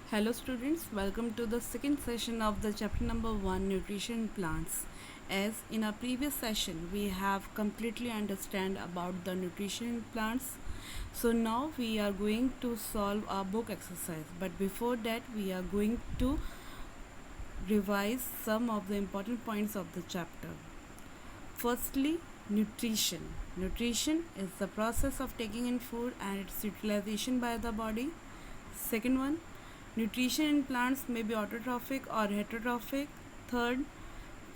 Hello students, welcome to the second session of the chapter number 1 Nutrition in Plants. As in our previous session we have completely understand about the nutrition in plants. So now we are going to solve our book exercise, but before that we are going to revise some of the important points of the chapter. Firstly, nutrition. Nutrition is the process of taking in food and its utilization by the body. Second one, nutrition in plants may be autotrophic or heterotrophic. Third,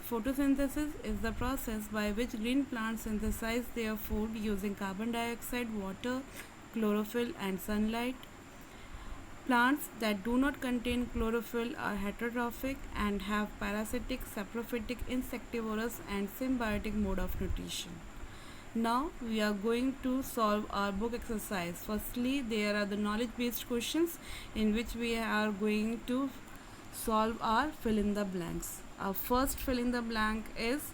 photosynthesis is the process by which green plants synthesize their food using carbon dioxide, water, chlorophyll, and sunlight. Plants that do not contain chlorophyll are heterotrophic and have parasitic, saprophytic, insectivorous, and symbiotic mode of nutrition. Now we are going to solve our book exercise. Firstly, there are the knowledge based questions in which we are going to solve our fill in the blanks. Our first fill in the blank is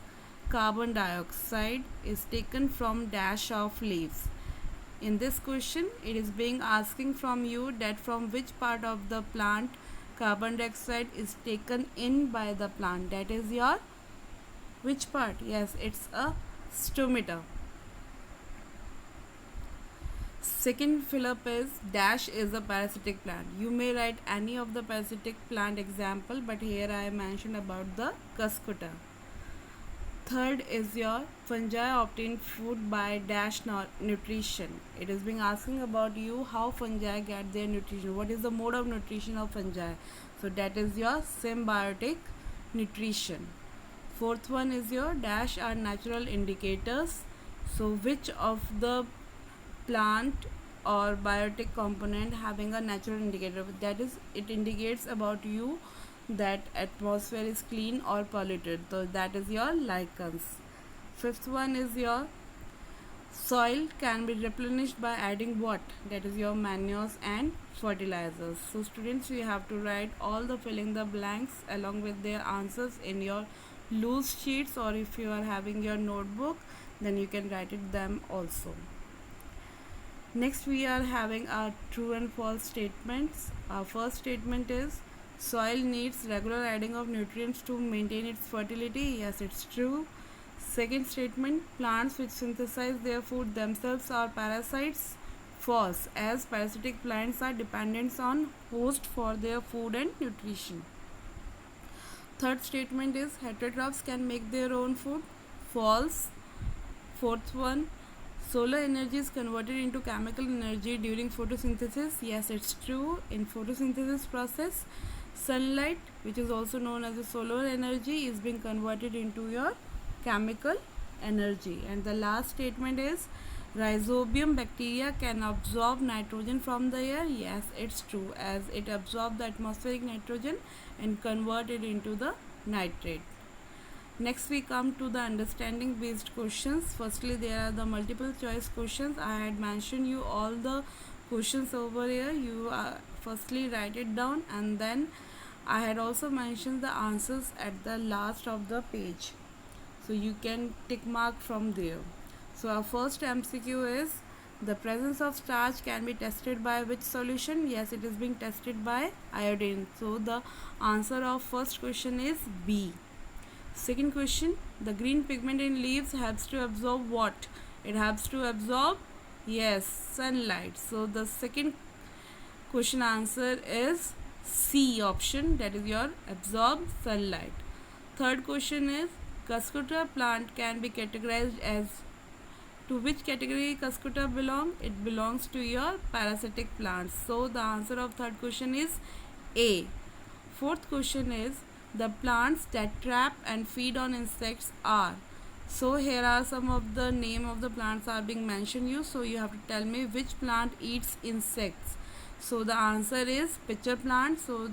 carbon dioxide is taken from dash of leaves. In this question, it is being asking from you that from which part of the plant carbon dioxide is taken in by the plant. That is your which part? Yes, it's a stomata. Second fill up is dash is a parasitic plant. You may write any of the parasitic plant example, but here I mentioned about the cuscuta. Third is your fungi obtain food by dash nutrition. It is being asking about you how fungi get their nutrition. What is the mode of nutrition of fungi? So that is your symbiotic nutrition. Fourth one is your dash are natural indicators. So which of the plant or biotic component having a natural indicator, that is it indicates about you that atmosphere is clean or polluted, so that is your lichens. Fifth one is your soil can be replenished by adding what, that is your manures and fertilizers. So students, you have to write all the filling the blanks along with their answers in your loose sheets, or if you are having your notebook then you can write it them also. Next we are having our true and false statements. Our first statement is soil needs regular adding of nutrients to maintain its fertility. Yes, it's true. Second statement, plants which synthesize their food themselves are parasites. False, as parasitic plants are dependent on host for their food and nutrition. Third statement is heterotrophs can make their own food. False. Fourth one, solar energy is converted into chemical energy during photosynthesis. Yes, it's true. In photosynthesis process, sunlight, which is also known as the solar energy, is being converted into your chemical energy. And the last statement is rhizobium bacteria can absorb nitrogen from the air. Yes, it's true, as it absorbs the atmospheric nitrogen and convert it into the nitrate. Next we come to the understanding based questions. Firstly, there are the multiple choice questions. I had mentioned you all the questions over here. You firstly write it down, and then I had also mentioned the answers at the last of the page, so you can tick mark from there. So our first MCQ is the presence of starch can be tested by which solution? Yes, it is being tested by iodine. So the answer of first question is B. Second question, the green pigment in leaves helps to absorb what? It helps to absorb, yes, sunlight. So the second question answer is C option, that is your absorb sunlight. Third question is cuscuta plant can be categorized as, to which category cuscuta belong? It belongs to your parasitic plants. So the answer of third question is A. Fourth question is the plants that trap and feed on insects are. So here are some of the name of the plants are being mentioned you. So you have to tell me which plant eats insects. So the answer is pitcher plant. So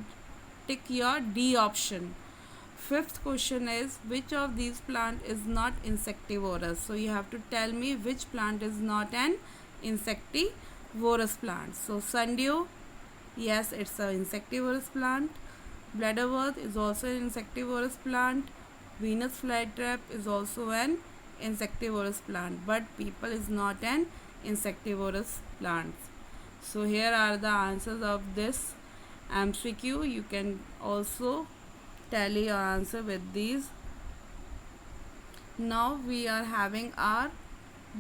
tick your D option. Fifth question is which of these plant is not insectivorous. So you have to tell me which plant is not an insectivorous plant. So sundew, yes, it's an insectivorous plant. Bladderworth is also an insectivorous plant. Venus flytrap is also an insectivorous plant, but people is not an insectivorous plant. So here are the answers of this MCQ, you can also tally your answer with these. Now we are having our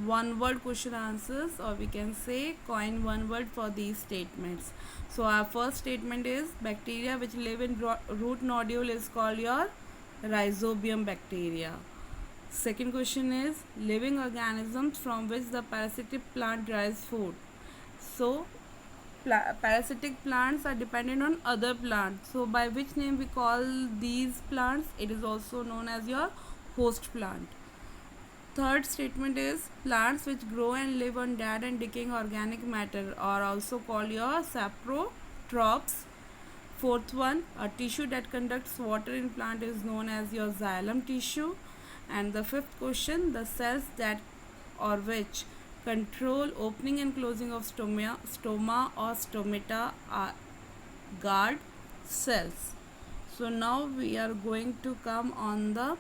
one word question answers, or we can say coin one word for these statements. So our first statement is bacteria which live in root nodule is called your rhizobium bacteria. Second question is living organisms from which the parasitic plant derives food. So parasitic plants are dependent on other plants. So by which name we call these plants? It is also known as your host plant. Third statement is plants which grow and live on dead and decaying organic matter are also called your saprotrophs. Fourth one, a tissue that conducts water in plant is known as your xylem tissue. And the fifth question, the cells that or which control opening and closing of stoma or stomata are guard cells. So now we are going to come on the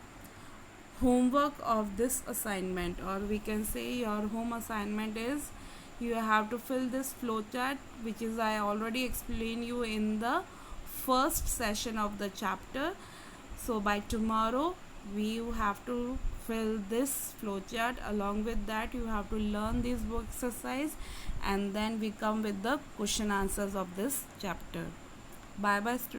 homework of this assignment, or we can say your home assignment is you have to fill this flowchart, which is I already explained you in the first session of the chapter. So by tomorrow you have to fill this flowchart. Along with that you have to learn this book exercise, and then we come with the question answers of this chapter. Bye bye students.